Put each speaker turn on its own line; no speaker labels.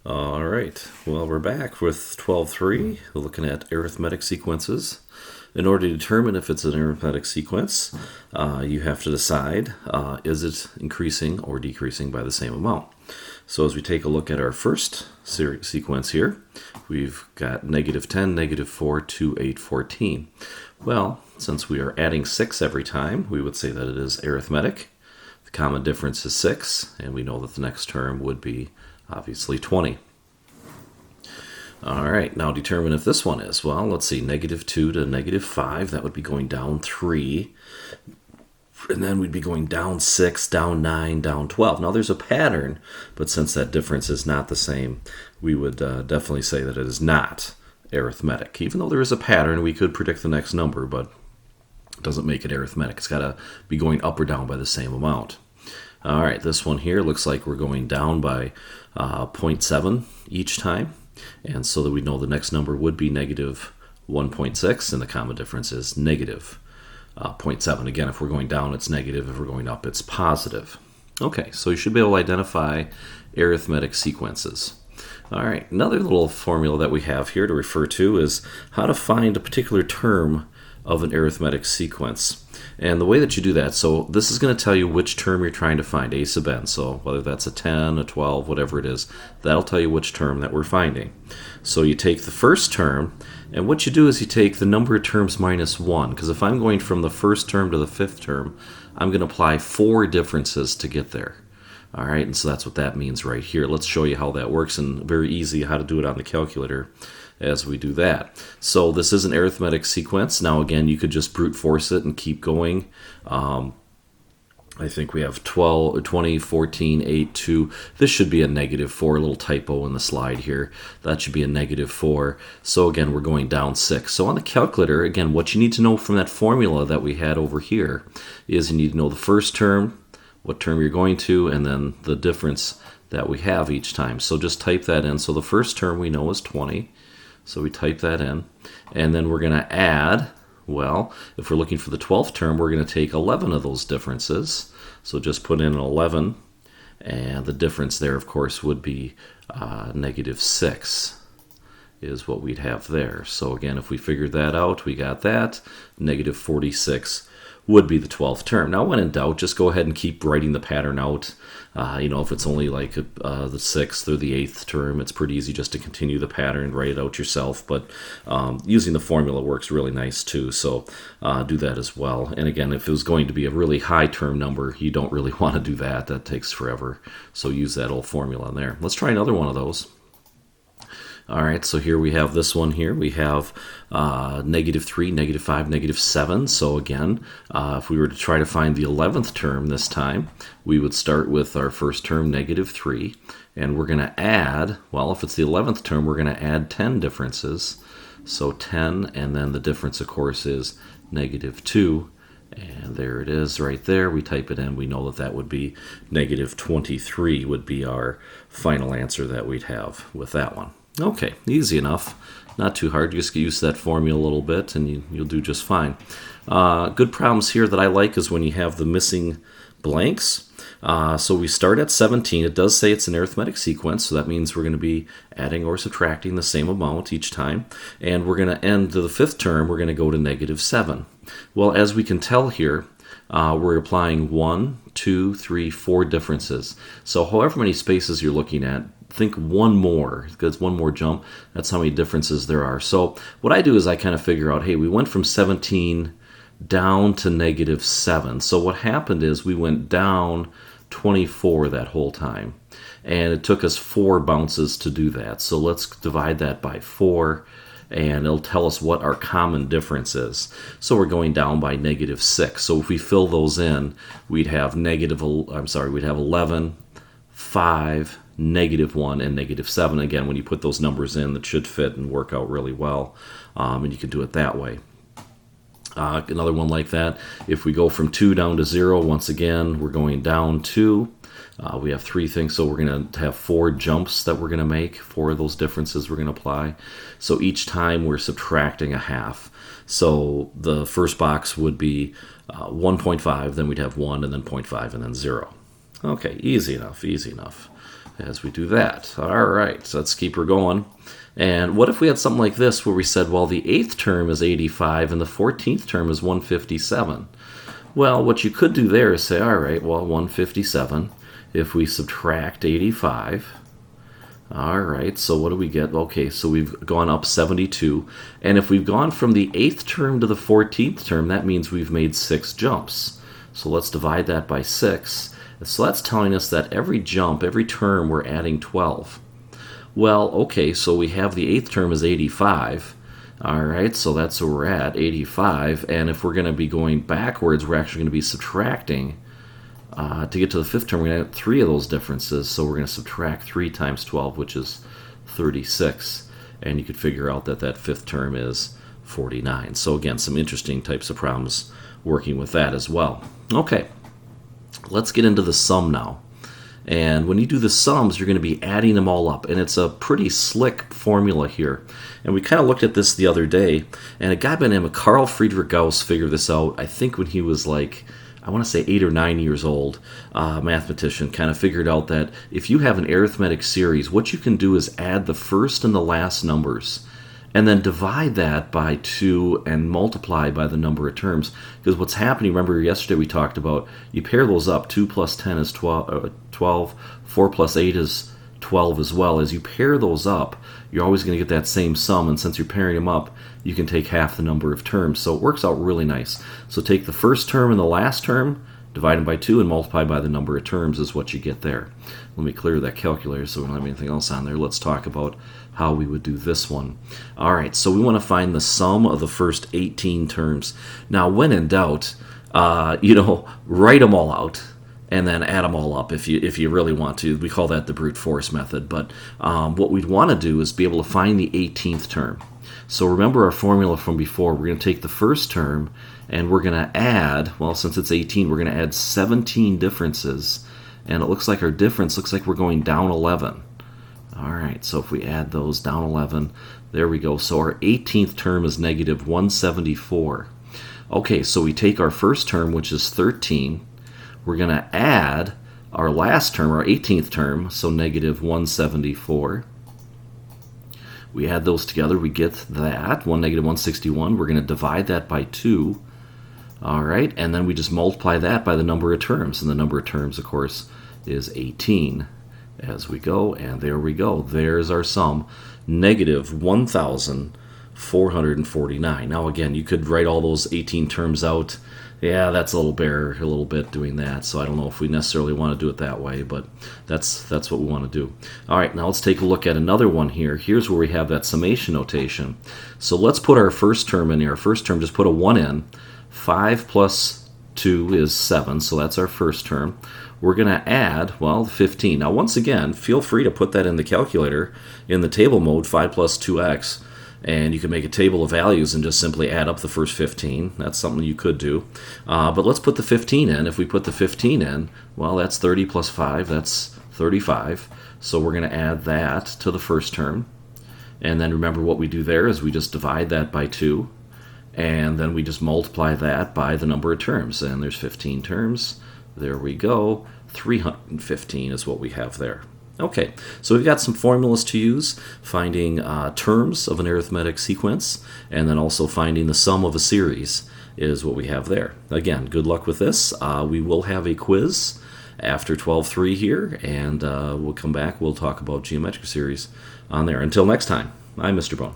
All right, well, we're back with 12.3, looking at arithmetic sequences. In order to determine if it's an arithmetic sequence, you have to decide, is it increasing or decreasing by the same amount? So as we take a look at our first sequence here, we've got -10, -4, 2, 8, 14. Well, since we are adding 6 every time, we would say that it is arithmetic. The common difference is 6, and we know that the next term would be obviously 20. All right, now determine if this one is. Well, let's see, -2 to -5, that would be going down 3. And then we'd be going down 6, down 9, down 12. Now there's a pattern, but since that difference is not the same, we would definitely say that it is not arithmetic. Even though there is a pattern, we could predict the next number, but it doesn't make it arithmetic. It's got to be going up or down by the same amount. All right, this one here looks like we're going down by 0.7 each time. And so that we know the next number would be -1.6, and the common difference is -0.7. Again, if we're going down, it's negative. If we're going up, it's positive. Okay, so you should be able to identify arithmetic sequences. All right, another little formula that we have here to refer to is how to find a particular term of an arithmetic sequence. And the way that you do that, so this is going to tell you which term you're trying to find, a sub n. So whether that's a 10, a 12, whatever it is, that'll tell you which term that we're finding. So you take the first term, and what you do is you take the number of terms minus 1. Because if I'm going from the first term to the fifth term, I'm going to apply 4 differences to get there. All right, and so that's what that means right here. Let's show you how that works, and very easy how to do it on the calculator as we do that. So this is an arithmetic sequence. Now again, you could just brute force it and keep going. I think we have 12, 20, 14, 8, 2. This should be a -4, a little typo in the slide here. That should be a -4. So again, we're going down 6. So on the calculator, again, what you need to know from that formula that we had over here is you need to know the first term, what term you're going to, and then the difference that we have each time. So just type that in. So the first term we know is 20. So we type that in, and then we're going to add, well, if we're looking for the 12th term, we're going to take 11 of those differences. So just put in an 11, and the difference there, of course, would be -6 is what we'd have there. So again, if we figured that out, we got that. -46 would be the 12th term. Now, when in doubt, just go ahead and keep writing the pattern out. If it's only like the 6th or the 8th term, it's pretty easy just to continue the pattern, write it out yourself. But using the formula works really nice too, so do that as well. And again, if it was going to be a really high term number, you don't really want to do that. That takes forever. So use that old formula in there. Let's try another one of those. All right, so here we have this one here. We have -3, -5, -7. So again, if we were to try to find the 11th term this time, we would start with our first term, -3, and we're going to add, well, if it's the 11th term, we're going to add 10 differences. So 10, and then the difference, of course, is -2. And there it is right there. We type it in. We know that that would be -23 would be our final answer that we'd have with that one. Okay, easy enough. Not too hard. You just get used to that formula a little bit, and you'll do just fine. Good problems here that I like is when you have the missing blanks. So we start at 17. It does say it's an arithmetic sequence, so that means we're going to be adding or subtracting the same amount each time. And we're going to end to the fifth term, we're going to go to -7. Well, as we can tell here, we're applying 1, 2, 3, 4 differences. So however many spaces you're looking at, think one more, because one more jump, that's how many differences there are. So what I do is I kind of figure out, hey, we went from 17 down to -7. So what happened is we went down 24 that whole time. And it took us 4 bounces to do that. So let's divide that by 4, and it'll tell us what our common difference is. So we're going down by -6. So if we fill those in, we'd have we'd have 11, 5, -1, and -7. Again, when you put those numbers in, that should fit and work out really well, and you can do it that way. Another one like that, if we go from 2 down to 0, once again, we're going down 2. We have 3 things, so we're going to have 4 jumps that we're going to make, 4 of those differences we're going to apply. So each time we're subtracting a half. So the first box would be 1.5, then we'd have 1, and then 0.5, and then 0. Okay, easy enough, easy enough. as we do that. All right, so let's keep her going. And what if we had something like this where we said, well, the 8th term is 85 and the 14th term is 157? Well, what you could do there is say, all right, well, 157, if we subtract 85, all right, so what do we get? Okay, so we've gone up 72. And if we've gone from the 8th term to the 14th term, that means we've made 6 jumps. So let's divide that by 6. So that's telling us that every jump, every term, we're adding 12. Well, okay, so we have the 8th term is 85. All right, so that's where we're at, 85. And if we're going to be going backwards, we're actually going to be subtracting. To get to the 5th term, we're going to have 3 of those differences. So we're going to subtract 3 times 12, which is 36. And you could figure out that that 5th term is 49. So again, some interesting types of problems working with that as well. Okay, let's get into the sum now. And when you do the sums, you're going to be adding them all up. And it's a pretty slick formula here. And we kind of looked at this the other day. And a guy by the name of Carl Friedrich Gauss figured this out, I think when he was like, I want to say 8 or 9 years old, mathematician, kind of figured out that if you have an arithmetic series, what you can do is add the first and the last numbers. And then divide that by 2 and multiply by the number of terms. Because what's happening, remember yesterday we talked about, you pair those up, 2 plus 10 is 12, 4 plus 8 is 12 as well. As you pair those up, you're always going to get that same sum, and since you're pairing them up, you can take half the number of terms. So it works out really nice. So take the first term and the last term, divide them by 2, and multiply by the number of terms is what you get there. Let me clear that calculator so we don't have anything else on there. Let's talk about how we would do this one. All right, so we want to find the sum of the first 18 terms. Now, when in doubt, write them all out and then add them all up if you really want to. We call that the brute force method. But what we'd want to do is be able to find the 18th term. So remember our formula from before. We're going to take the first term and we're going to add, well, since it's 18, we're going to add 17 differences. And it looks like our difference looks like we're going down 11. All right, so if we add those down 11, there we go. So our 18th term is negative 174. Okay, so we take our first term, which is 13. We're going to add our last term, our 18th term, so negative 174. We add those together, we get that, negative 161. We're going to divide that by 2. All right, and then we just multiply that by the number of terms. And the number of terms, of course, is 18 as we go. And there we go. There's our sum, negative 1,449. Now, again, you could write all those 18 terms out. Yeah, that's a little bit doing that. So I don't know if we necessarily want to do it that way, but that's what we want to do. All right, now let's take a look at another one here. Here's where we have that summation notation. So let's put our first term in here. Our first term, just put a 1 in. 5 plus 2 is 7, so that's our first term. We're going to add, well, 15. Now, once again, feel free to put that in the calculator in the table mode, 5 plus 2x, and you can make a table of values and just simply add up the first 15. That's something you could do. But let's put the 15 in. If we put the 15 in, well, that's 30 plus 5, that's 35. So we're going to add that to the first term. And then remember what we do there is we just divide that by 2. And then we just multiply that by the number of terms. And there's 15 terms. There we go. 315 is what we have there. Okay, so we've got some formulas to use, finding terms of an arithmetic sequence, and then also finding the sum of a series is what we have there. Again, good luck with this. We will have a quiz after 12.3 here, and we'll come back. We'll talk about geometric series on there. Until next time, I'm Mr. Bone.